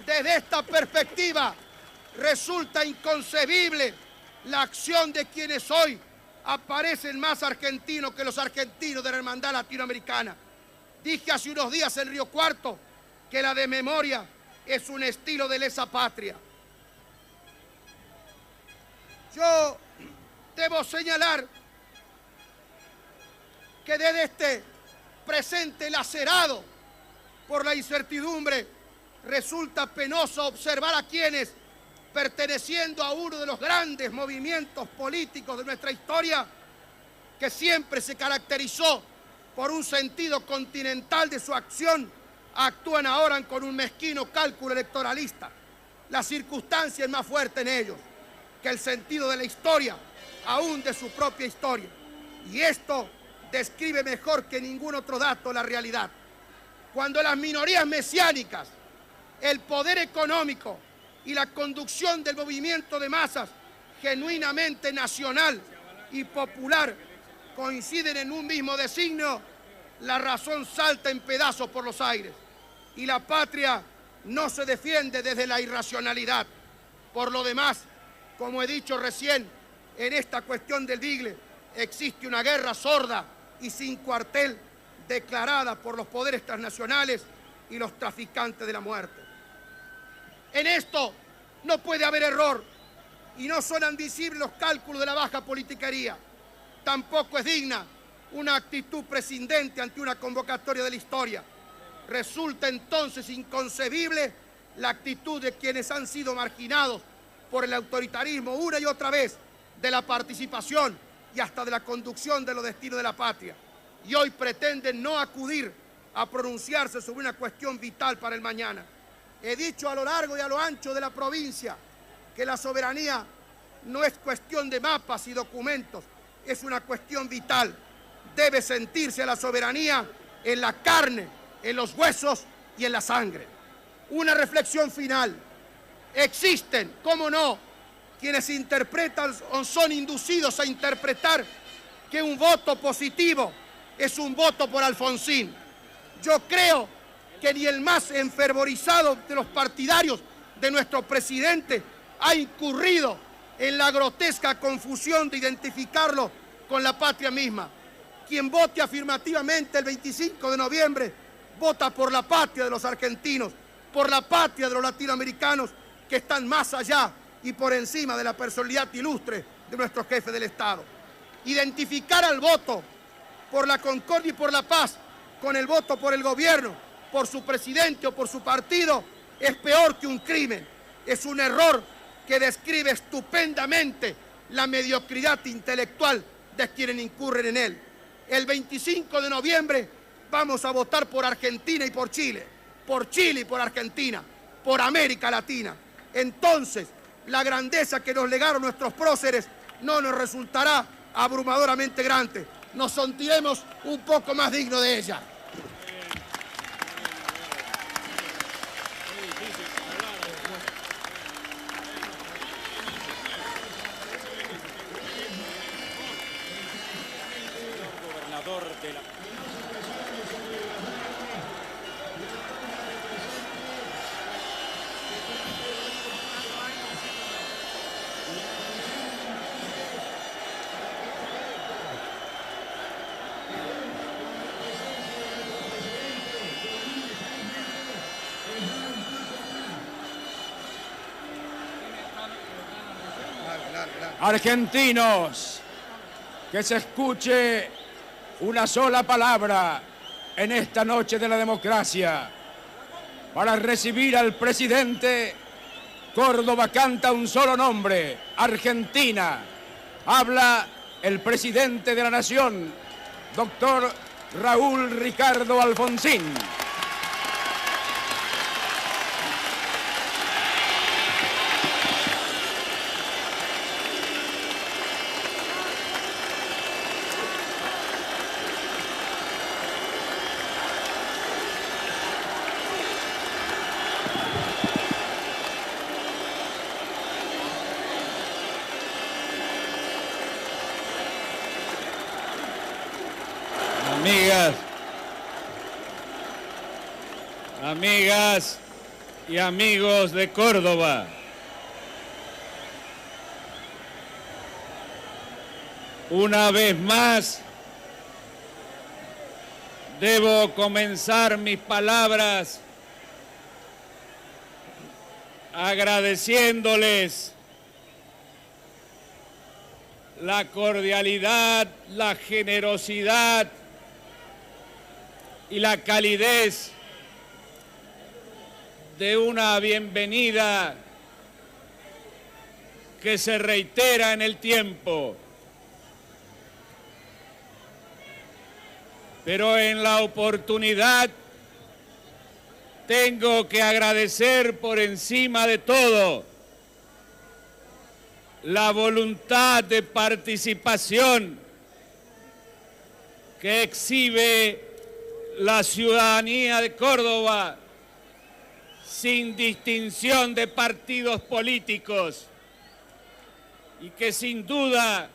Desde esta perspectiva, resulta inconcebible la acción de quienes hoy aparecen más argentinos que los argentinos de la hermandad latinoamericana. Dije hace unos días en Río Cuarto que la desmemoria es un estilo de lesa patria. Yo debo señalar que desde este presente lacerado por la incertidumbre, resulta penoso observar a quienes, perteneciendo a uno de los grandes movimientos políticos de nuestra historia, que siempre se caracterizó por un sentido continental de su acción, actúan ahora con un mezquino cálculo electoralista. La circunstancia es más fuerte en ellos que el sentido de la historia, aún de su propia historia. Y esto describe mejor que ningún otro dato la realidad. Cuando las minorías mesiánicas, el poder económico y la conducción del movimiento de masas genuinamente nacional y popular coinciden en un mismo designio, la razón salta en pedazos por los aires y la patria no se defiende desde la irracionalidad. Por lo demás, como he dicho recién, en esta cuestión del Digle existe una guerra sorda y sin cuartel declarada por los poderes transnacionales y los traficantes de la muerte. En esto no puede haber error y no son admisibles los cálculos de la baja politiquería. Tampoco es digna una actitud prescindente ante una convocatoria de la historia. Resulta entonces inconcebible la actitud de quienes han sido marginados por el autoritarismo una y otra vez de la participación y hasta de la conducción de los destinos de la patria. Y hoy pretenden no acudir a pronunciarse sobre una cuestión vital para el mañana. He dicho a lo largo y a lo ancho de la provincia que la soberanía no es cuestión de mapas y documentos, es una cuestión vital. Debe sentirse la soberanía en la carne, en los huesos y en la sangre. Una reflexión final. Existen, cómo no, quienes interpretan o son inducidos a interpretar que un voto positivo es un voto por Alfonsín. Yo creo que ni el más enfervorizado de los partidarios de nuestro presidente ha incurrido en la grotesca confusión de identificarlo con la patria misma. Quien vote afirmativamente el 25 de noviembre vota por la patria de los argentinos, por la patria de los latinoamericanos que están más allá y por encima de la personalidad ilustre de nuestro jefe del Estado. Identificar al voto por la concordia y por la paz con el voto por el gobierno, por su presidente o por su partido, es peor que un crimen. Es un error que describe estupendamente la mediocridad intelectual de quienes incurren en él. El 25 de noviembre vamos a votar por Argentina y por Chile y por Argentina, por América Latina. Entonces, la grandeza que nos legaron nuestros próceres no nos resultará abrumadoramente grande. Nos sentiremos un poco más dignos de ella. Gobernador de la... Argentinos, que se escuche una sola palabra en esta noche de la democracia. Para recibir al presidente, Córdoba canta un solo nombre: Argentina. Habla el presidente de la Nación, doctor Raúl Ricardo Alfonsín. Amigas, y amigos de Córdoba, una vez más debo comenzar mis palabras agradeciéndoles la cordialidad, la generosidad y la calidez de una bienvenida que se reitera en el tiempo. Pero en la oportunidad tengo que agradecer por encima de todo la voluntad de participación que exhibe la ciudadanía de Córdoba sin distinción de partidos políticos y que sin duda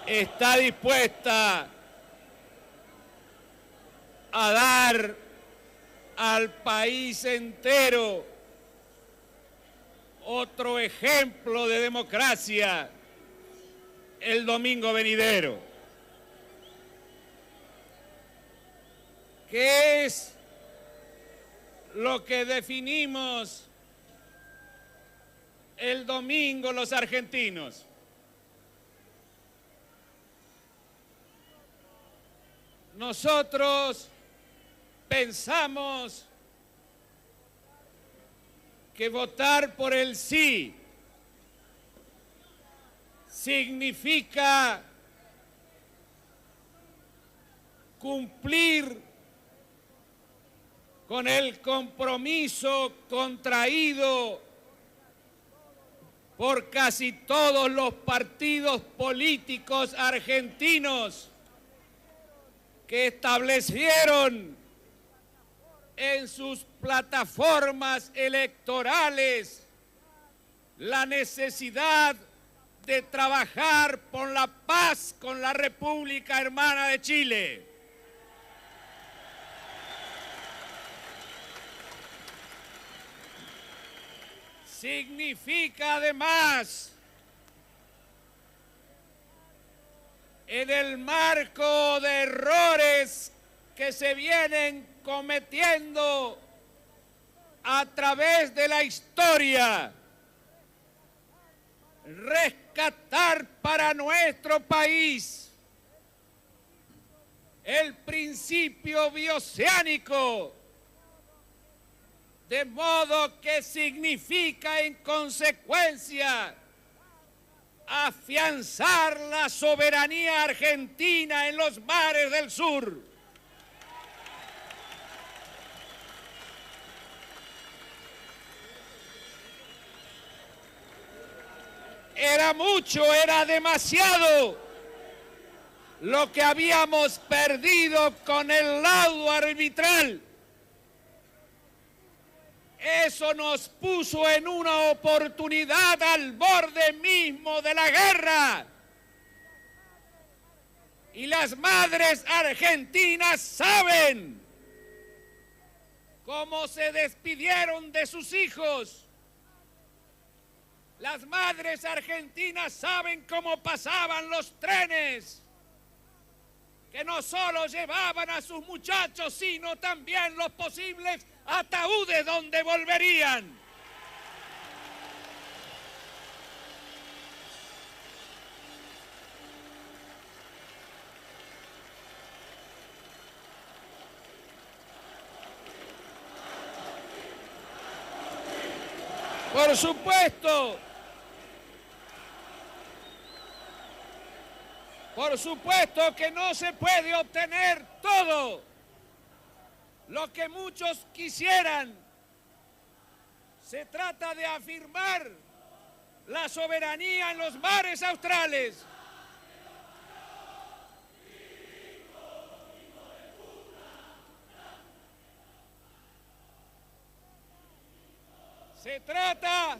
está dispuesta a dar al país entero otro ejemplo de democracia el domingo venidero. ¿Qué es lo que definimos el domingo los argentinos? Nosotros pensamos que votar por el sí significa cumplir con el compromiso contraído por casi todos los partidos políticos argentinos que establecieron en sus plataformas electorales la necesidad de trabajar por la paz con la República Hermana de Chile. Significa además, en el marco de errores que se vienen cometiendo a través de la historia, rescatar para nuestro país el principio bioceánico, de modo que significa en consecuencia afianzar la soberanía argentina en los mares del sur. Era mucho, era demasiado lo que habíamos perdido con el laudo arbitral. Eso nos puso en una oportunidad al borde mismo de la guerra. Y las madres argentinas saben cómo se despidieron de sus hijos. Las madres argentinas saben cómo pasaban los trenes, que no solo llevaban a sus muchachos, sino también los posibles ataúdes donde volverían. Por supuesto que no se puede obtener todo lo que muchos quisieran. Se trata de afirmar la soberanía en los mares australes. Se trata,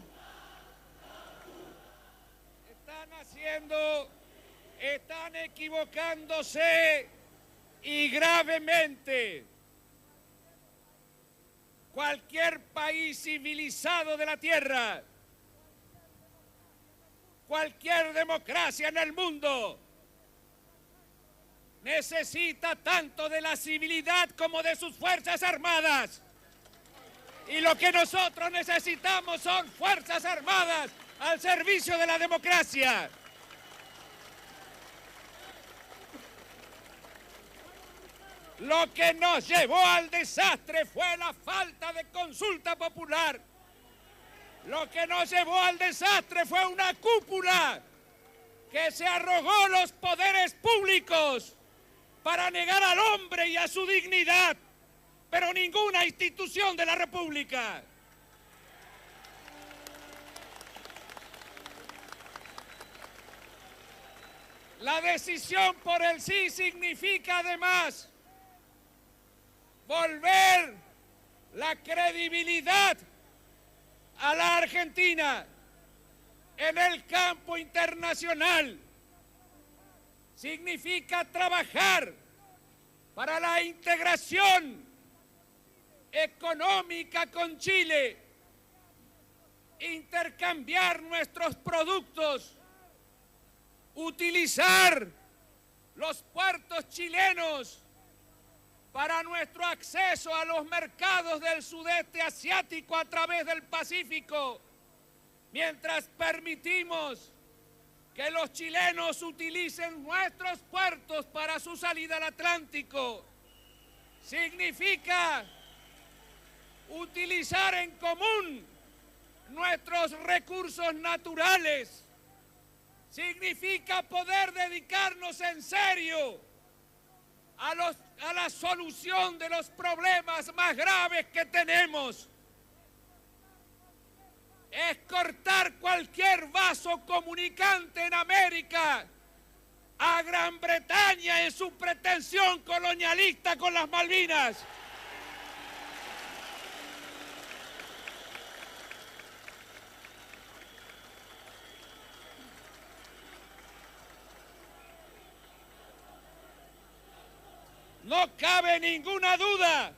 están equivocándose y gravemente. Cualquier país civilizado de la Tierra, cualquier democracia en el mundo, necesita tanto de la civilidad como de sus fuerzas armadas. Y lo que nosotros necesitamos son fuerzas armadas al servicio de la democracia. Lo que nos llevó al desastre fue la falta de consulta popular. Lo que nos llevó al desastre fue una cúpula que se arrogó los poderes públicos para negar al hombre y a su dignidad, pero ninguna institución de la República. La decisión por el sí significa además volver la credibilidad a la Argentina en el campo internacional. Significa trabajar para la integración económica con Chile, intercambiar nuestros productos, utilizar los puertos chilenos para nuestro acceso a los mercados del sudeste asiático a través del Pacífico, mientras permitimos que los chilenos utilicen nuestros puertos para su salida al Atlántico. Significa utilizar en común nuestros recursos naturales. Significa poder dedicarnos en serio a la solución de los problemas más graves que tenemos. Es cortar cualquier vaso comunicante en América a Gran Bretaña en su pretensión colonialista con las Malvinas. No cabe ninguna duda.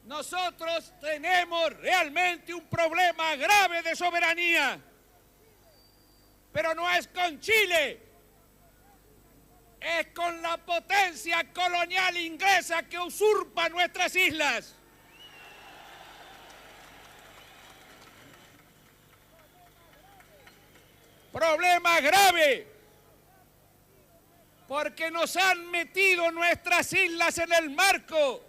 Nosotros tenemos realmente un problema grave de soberanía, pero no es con Chile, es con la potencia colonial inglesa que usurpa nuestras islas. Problema grave, porque nos han metido nuestras islas en el marco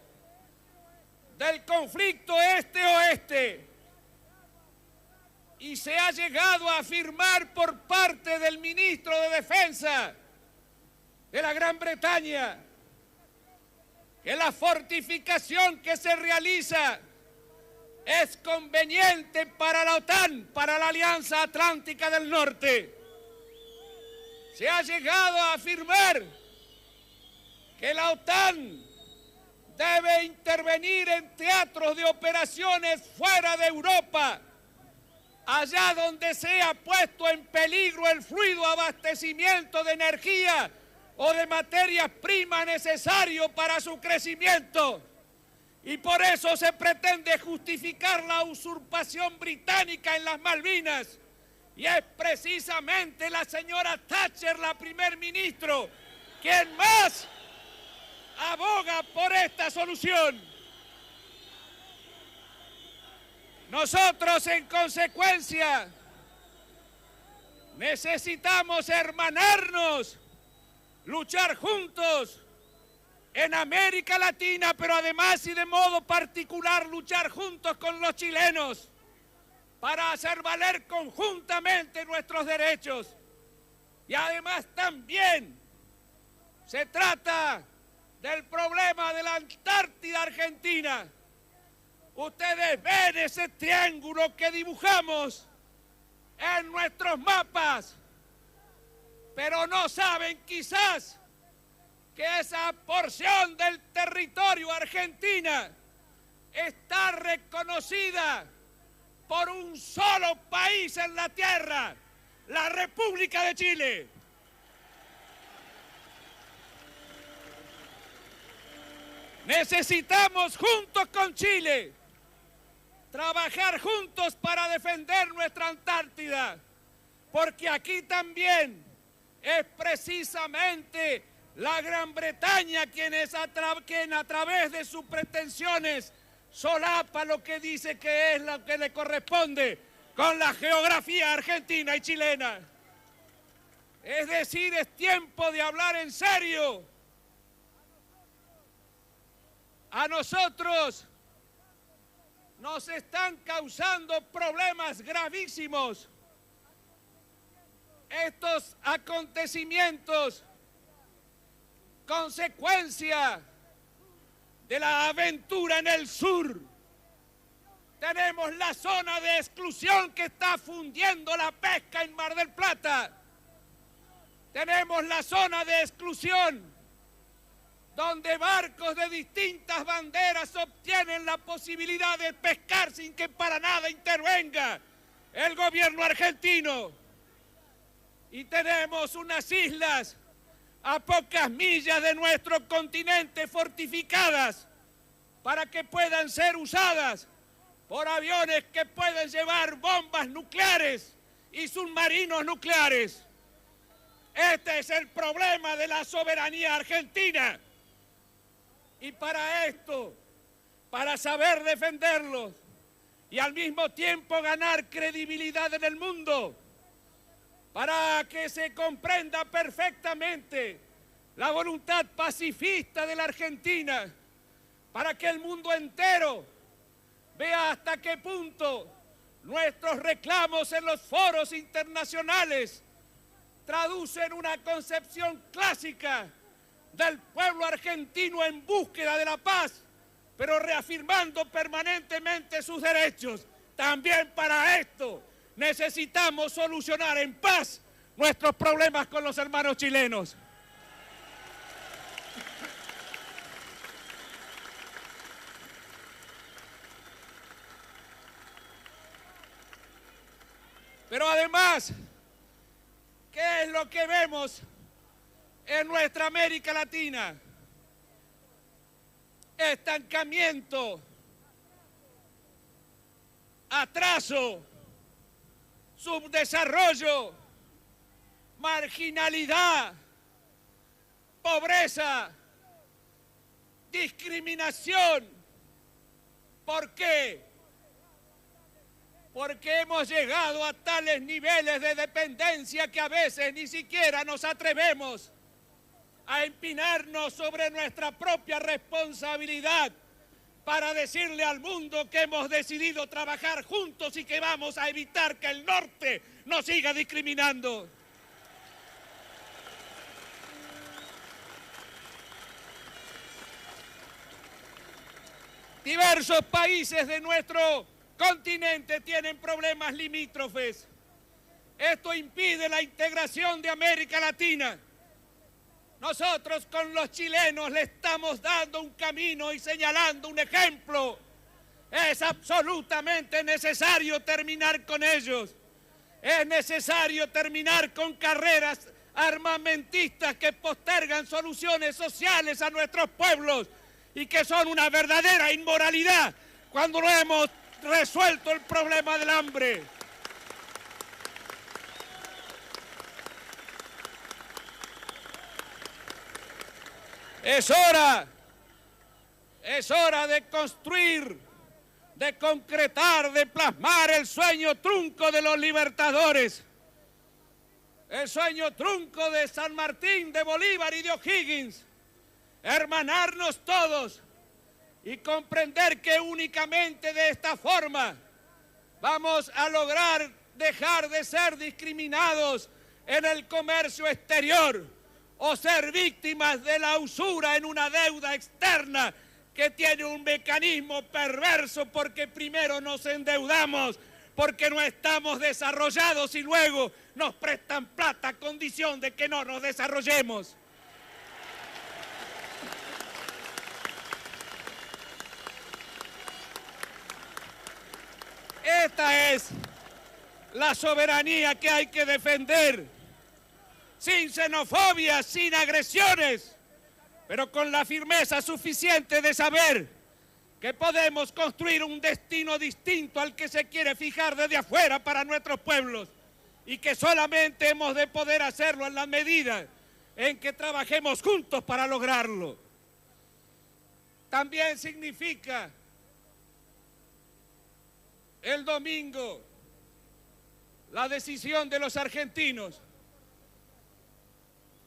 del conflicto este-oeste y se ha llegado a afirmar por parte del ministro de Defensa de la Gran Bretaña que la fortificación que se realiza es conveniente para la OTAN, para la Alianza Atlántica del Norte. Se ha llegado a afirmar que la OTAN debe intervenir en teatros de operaciones fuera de Europa, allá donde sea puesto en peligro el fluido abastecimiento de energía o de materias primas necesario para su crecimiento. Y por eso se pretende justificar la usurpación británica en las Malvinas. Y es precisamente la señora Thatcher, la primer ministro, quien más aboga por esta solución. Nosotros, en consecuencia, necesitamos hermanarnos, luchar juntos en América Latina, pero además y de modo particular luchar juntos con los chilenos para hacer valer conjuntamente nuestros derechos. Y además también se trata del problema de la Antártida Argentina. Ustedes ven ese triángulo que dibujamos en nuestros mapas, pero no saben quizás que esa porción del territorio argentina está reconocida por un solo país en la tierra, la República de Chile. Necesitamos juntos con Chile trabajar juntos para defender nuestra Antártida, porque aquí también es precisamente la Gran Bretaña quien a través de sus pretensiones solapa lo que dice que es lo que le corresponde con la geografía argentina y chilena. Es decir, es tiempo de hablar en serio. A nosotros nos están causando problemas gravísimos estos acontecimientos, consecuencia de la aventura en el sur. Tenemos la zona de exclusión que está fundiendo la pesca en Mar del Plata. Tenemos la zona de exclusión donde barcos de distintas banderas obtienen la posibilidad de pescar sin que para nada intervenga el gobierno argentino. Y tenemos unas islas a pocas millas de nuestro continente fortificadas para que puedan ser usadas por aviones que pueden llevar bombas nucleares y submarinos nucleares. Este es el problema de la soberanía argentina. Y para esto, para saber defenderlos y al mismo tiempo ganar credibilidad en el mundo, para que se comprenda perfectamente la voluntad pacifista de la Argentina, para que el mundo entero vea hasta qué punto nuestros reclamos en los foros internacionales traducen una concepción clásica del pueblo argentino en búsqueda de la paz, pero reafirmando permanentemente sus derechos. También para esto necesitamos solucionar en paz nuestros problemas con los hermanos chilenos. Pero además, ¿qué es lo que vemos en nuestra América Latina? Estancamiento, atraso, subdesarrollo, marginalidad, pobreza, discriminación. ¿Por qué? Porque hemos llegado a tales niveles de dependencia que a veces ni siquiera nos atrevemos a empinarnos sobre nuestra propia responsabilidad para decirle al mundo que hemos decidido trabajar juntos y que vamos a evitar que el norte nos siga discriminando. Diversos países de nuestro continente tienen problemas limítrofes. Esto impide la integración de América Latina. Nosotros con los chilenos le estamos dando un camino y señalando un ejemplo. Es absolutamente necesario terminar con ellos. Es necesario terminar con carreras armamentistas que postergan soluciones sociales a nuestros pueblos y que son una verdadera inmoralidad cuando no hemos resuelto el problema del hambre. Es hora de construir, de concretar, de plasmar el sueño trunco de los libertadores, el sueño trunco de San Martín, de Bolívar y de O'Higgins, hermanarnos todos y comprender que únicamente de esta forma vamos a lograr dejar de ser discriminados en el comercio exterior o ser víctimas de la usura en una deuda externa que tiene un mecanismo perverso porque primero nos endeudamos porque no estamos desarrollados y luego nos prestan plata a condición de que no nos desarrollemos. es la soberanía que hay que defender, sin xenofobia, sin agresiones, pero con la firmeza suficiente de saber que podemos construir un destino distinto al que se quiere fijar desde afuera para nuestros pueblos y que solamente hemos de poder hacerlo en la medida en que trabajemos juntos para lograrlo. También significa el domingo la decisión de los argentinos,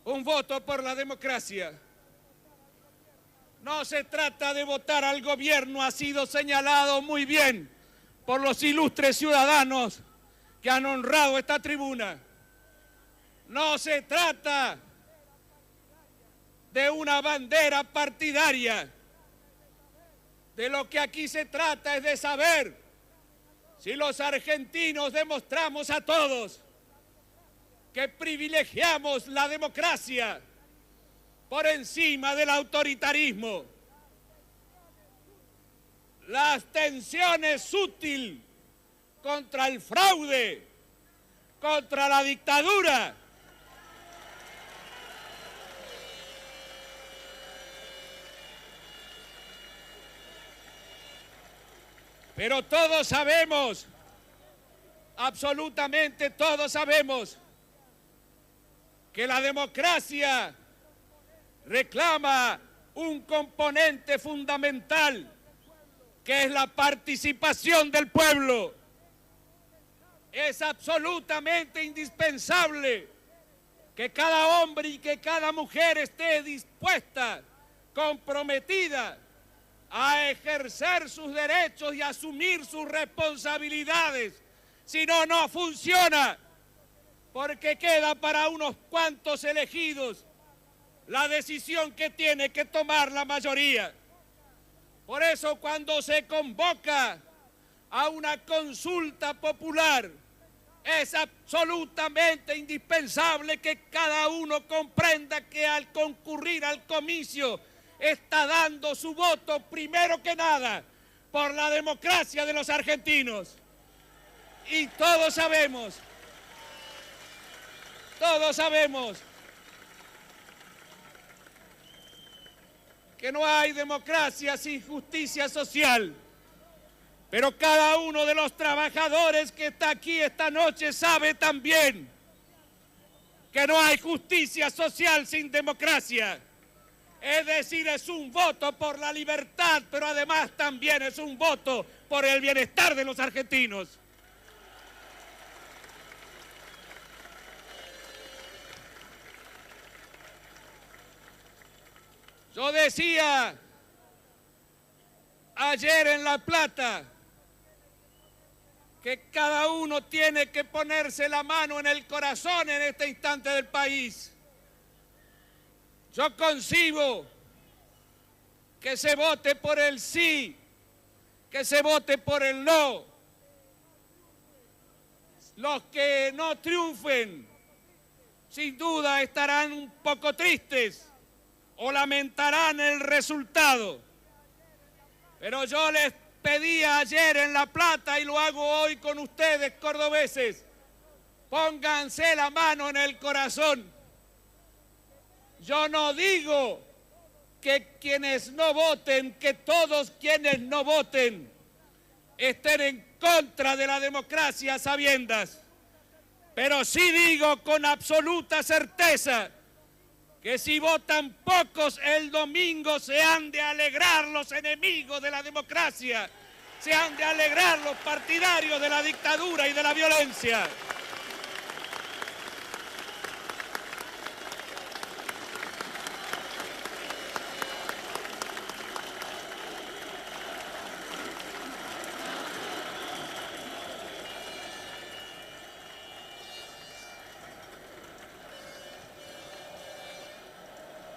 un voto por la democracia. No se trata de votar al gobierno, ha sido señalado muy bien por los ilustres ciudadanos que han honrado esta tribuna. No se trata de una bandera partidaria. De lo que aquí se trata es de saber si los argentinos demostramos a todos que privilegiamos la democracia por encima del autoritarismo. La abstención es útil contra el fraude, contra la dictadura. Pero todos sabemos, absolutamente todos sabemos, que la democracia reclama un componente fundamental, que es la participación del pueblo. Es absolutamente indispensable que cada hombre y que cada mujer esté dispuesta, comprometida, a ejercer sus derechos y asumir sus responsabilidades. Si no, no funciona, porque queda para unos cuantos elegidos la decisión que tiene que tomar la mayoría. Por eso, cuando se convoca a una consulta popular, es absolutamente indispensable que cada uno comprenda que al concurrir al comicio está dando su voto, primero que nada, por la democracia de los argentinos. Y todos sabemos que no hay democracia sin justicia social. Pero cada uno de los trabajadores que está aquí esta noche sabe también que no hay justicia social sin democracia. Es decir, es un voto por la libertad, pero además también es un voto por el bienestar de los argentinos. Yo decía ayer en La Plata que cada uno tiene que ponerse la mano en el corazón en este instante del país. Yo concibo que se vote por el sí, que se vote por el no. Los que no triunfen, sin duda estarán un poco tristes o lamentarán el resultado. Pero yo les pedía ayer en La Plata y lo hago hoy con ustedes, cordobeses, pónganse la mano en el corazón. Yo no digo que quienes no voten, que todos quienes no voten estén en contra de la democracia a sabiendas, pero sí digo con absoluta certeza que si votan pocos el domingo se han de alegrar los enemigos de la democracia, se han de alegrar los partidarios de la dictadura y de la violencia.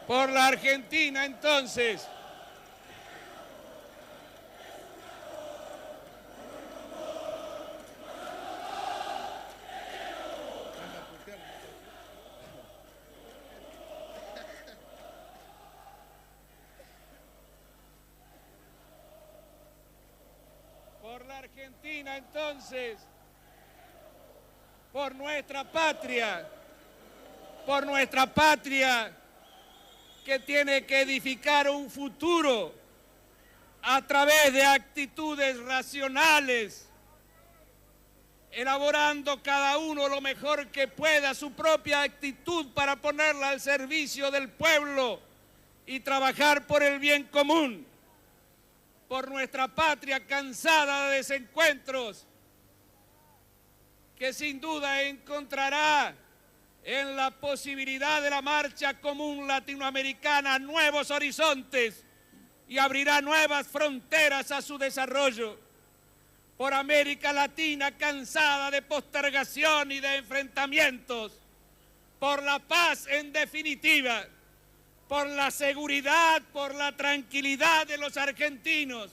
Por la Argentina, entonces. Por la Argentina, entonces. por nuestra patria que tiene que edificar un futuro a través de actitudes racionales, elaborando cada uno lo mejor que pueda su propia actitud para ponerla al servicio del pueblo y trabajar por el bien común, por nuestra patria cansada de desencuentros, que sin duda encontrará en la posibilidad de la marcha común latinoamericana nuevos horizontes y abrirá nuevas fronteras a su desarrollo. Por América Latina cansada de postergación y de enfrentamientos, por la paz en definitiva, por la seguridad, por la tranquilidad de los argentinos,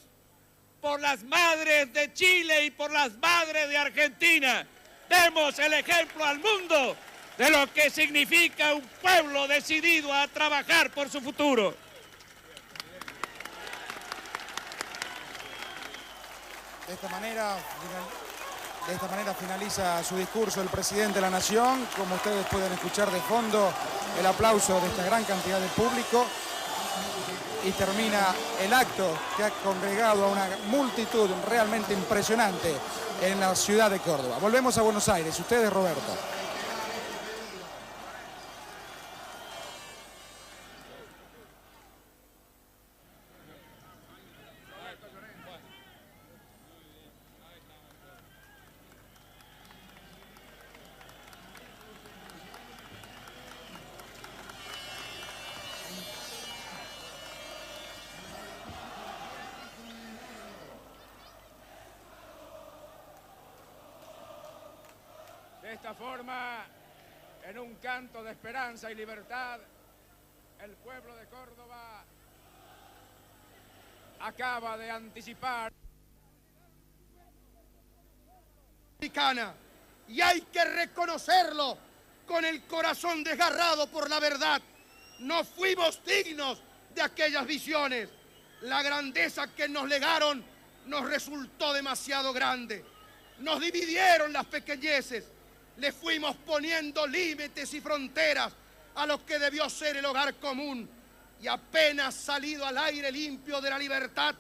por las madres de Chile y por las madres de Argentina. Demos el ejemplo al mundo de lo que significa un pueblo decidido a trabajar por su futuro. De esta manera finaliza su discurso el presidente de la Nación. Como ustedes pueden escuchar de fondo, el aplauso de esta gran cantidad de público. Y termina el acto que ha congregado a una multitud realmente impresionante en la ciudad de Córdoba. Volvemos a Buenos Aires. Ustedes, Roberto. De esta forma, en un canto de esperanza y libertad, el pueblo de Córdoba acaba de anticipar. Y hay que reconocerlo con el corazón desgarrado por la verdad. No fuimos dignos de aquellas visiones. La grandeza que nos legaron nos resultó demasiado grande. Nos dividieron las pequeñeces. Le fuimos poniendo límites y fronteras a lo que debió ser el hogar común. Y apenas salido al aire limpio de la libertad,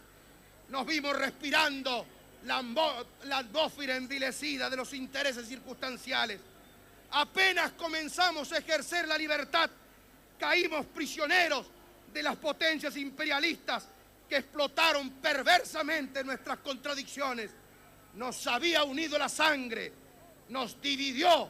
nos vimos respirando la atmósfera envilecida de los intereses circunstanciales. Apenas comenzamos a ejercer la libertad, caímos prisioneros de las potencias imperialistas que explotaron perversamente nuestras contradicciones. Nos había unido la sangre, nos dividió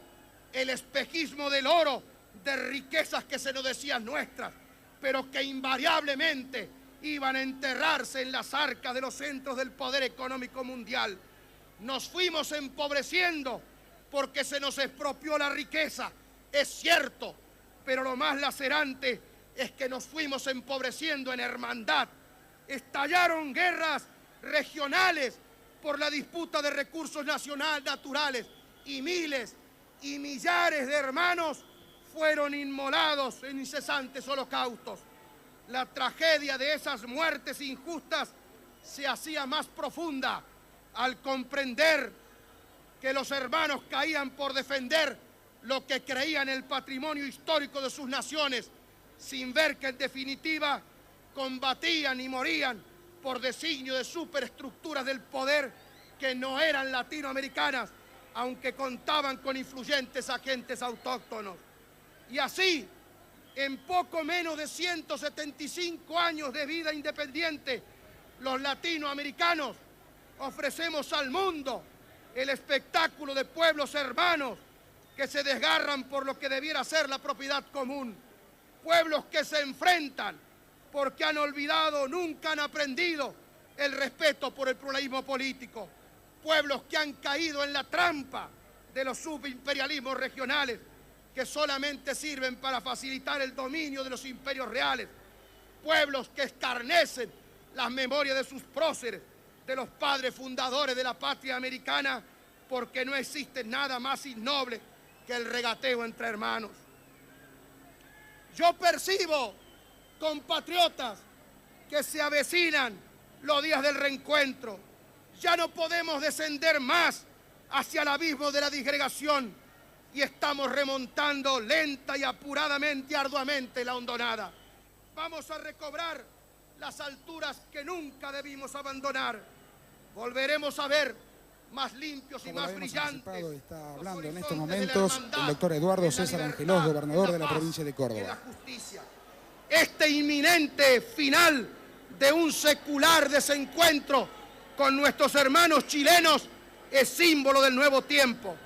el espejismo del oro de riquezas que se nos decían nuestras, pero que invariablemente iban a enterrarse en las arcas de los centros del poder económico mundial. Nos fuimos empobreciendo porque se nos expropió la riqueza, es cierto, pero lo más lacerante es que nos fuimos empobreciendo en hermandad. Estallaron guerras regionales por la disputa de recursos naturales y miles y millares de hermanos fueron inmolados en incesantes holocaustos. La tragedia de esas muertes injustas se hacía más profunda al comprender que los hermanos caían por defender lo que creían el patrimonio histórico de sus naciones, sin ver que en definitiva combatían y morían por designio de superestructuras del poder que no eran latinoamericanas, aunque contaban con influyentes agentes autóctonos. Y así, en poco menos de 175 años de vida independiente, los latinoamericanos ofrecemos al mundo el espectáculo de pueblos hermanos que se desgarran por lo que debiera ser la propiedad común. Pueblos que se enfrentan porque han olvidado, nunca han aprendido el respeto por el pluralismo político. Pueblos que han caído en la trampa de los subimperialismos regionales que solamente sirven para facilitar el dominio de los imperios reales. Pueblos que escarnecen las memorias de sus próceres, de los padres fundadores de la patria americana, porque no existe nada más innoble que el regateo entre hermanos. Yo percibo, compatriotas, que se avecinan los días del reencuentro. Ya no podemos descender más hacia el abismo de la disgregación. y estamos remontando lenta y apuradamente, arduamente la hondonada. Vamos a recobrar las alturas que nunca debimos abandonar. Volveremos a ver más limpios y más brillantes. Está hablando en estos momentos el doctor Eduardo César Angelós, gobernador de la provincia de Córdoba. Este inminente final de un secular desencuentro con nuestros hermanos chilenos es símbolo del nuevo tiempo.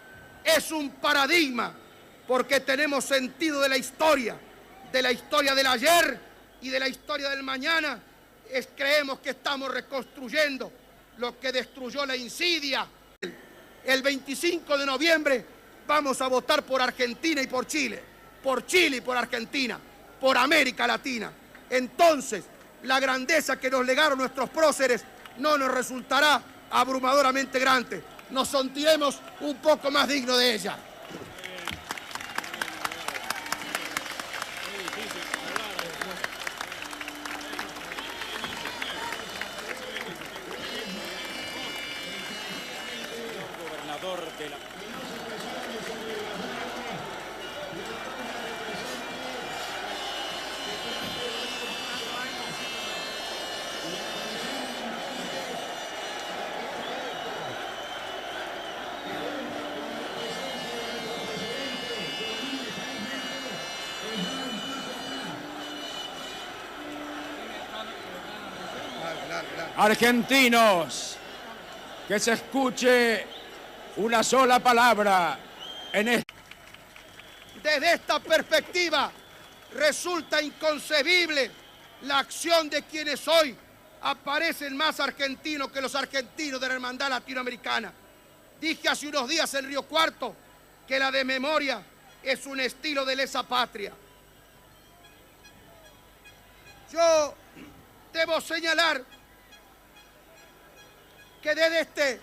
Es un paradigma porque tenemos sentido de la historia del ayer y de la historia del mañana. Creemos que estamos reconstruyendo lo que destruyó la insidia. El 25 de noviembre vamos a votar por Argentina y por Chile y por Argentina, por América Latina. Entonces, la grandeza que nos legaron nuestros próceres no nos resultará abrumadoramente grande. Nos sentiremos un poco más dignos de ella. Gobernador de la... Argentinos, que se escuche una sola palabra en este. Desde esta perspectiva resulta inconcebible la acción de quienes hoy aparecen más argentinos que los argentinos de la hermandad latinoamericana. Dije hace unos días en Río Cuarto que la desmemoria es un estilo de lesa patria. Yo debo señalar que desde este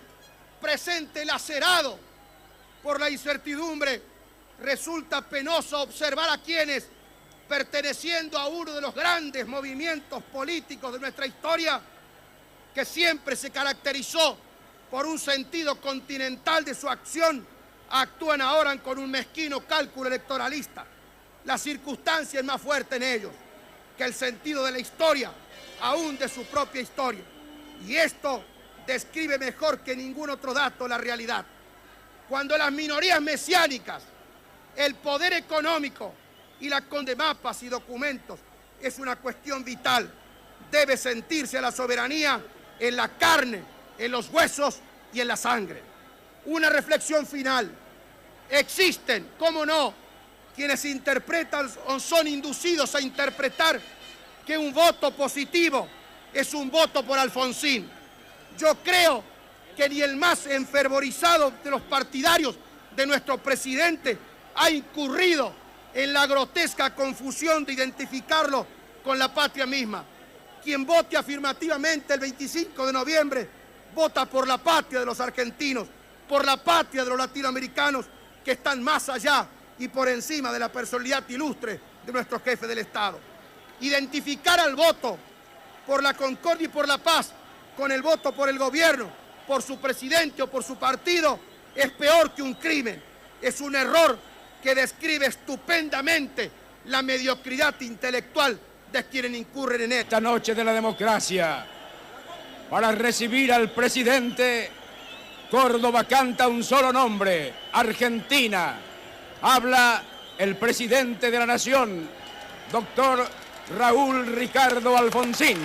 presente lacerado por la incertidumbre, resulta penoso observar a quienes, perteneciendo a uno de los grandes movimientos políticos de nuestra historia, que siempre se caracterizó por un sentido continental de su acción, actúan ahora con un mezquino cálculo electoralista. La circunstancia es más fuerte en ellos que el sentido de la historia, aún de su propia historia. Y esto describe mejor que ningún otro dato la realidad. Cuando las minorías mesiánicas, el poder económico y la con de mapas y documentos es una cuestión vital, debe sentirse a la soberanía en la carne, en los huesos y en la sangre. Una reflexión final. Existen, cómo no, quienes interpretan o son inducidos a interpretar que un voto positivo es un voto por Alfonsín. Yo creo que ni el más enfervorizado de los partidarios de nuestro presidente ha incurrido en la grotesca confusión de identificarlo con la patria misma. Quien vote afirmativamente el 25 de noviembre vota por la patria de los argentinos, por la patria de los latinoamericanos que están más allá y por encima de la personalidad ilustre de nuestro jefe del Estado. Identificar al voto por la concordia y por la paz con el voto por el gobierno, por su presidente o por su partido, es peor que un crimen. Es un error que describe estupendamente la mediocridad intelectual de quienes incurren en esta noche de la democracia. Para recibir al presidente, Córdoba canta un solo nombre: Argentina. Habla el presidente de la Nación, doctor Raúl Ricardo Alfonsín.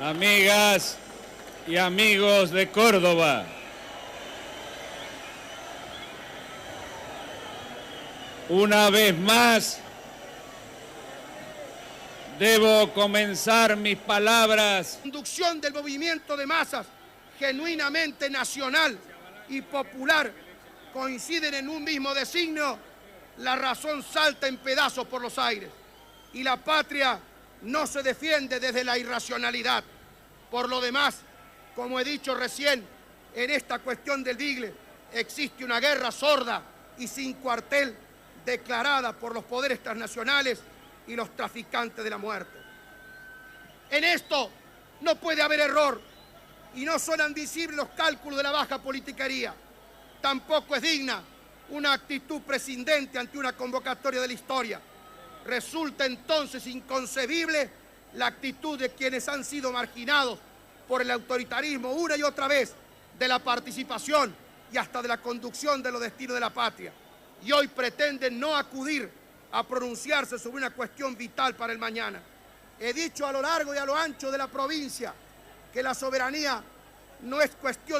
Amigas y amigos de Córdoba, una vez más debo comenzar mis palabras. Conducción del movimiento de masas genuinamente nacional y popular coinciden en un mismo designio, la razón salta en pedazos por los aires y la patria no se defiende desde la irracionalidad. Por lo demás, como he dicho recién, en esta cuestión del digle existe una guerra sorda y sin cuartel declarada por los poderes transnacionales y los traficantes de la muerte. En esto no puede haber error y no son admisibles los cálculos de la baja politiquería. Tampoco es digna una actitud prescindente ante una convocatoria de la historia. Resulta entonces inconcebible la actitud de quienes han sido marginados por el autoritarismo una y otra vez de la participación y hasta de la conducción de los destinos de la patria. Y hoy pretenden no acudir a pronunciarse sobre una cuestión vital para el mañana. He dicho a lo largo y a lo ancho de la provincia que la soberanía no es cuestión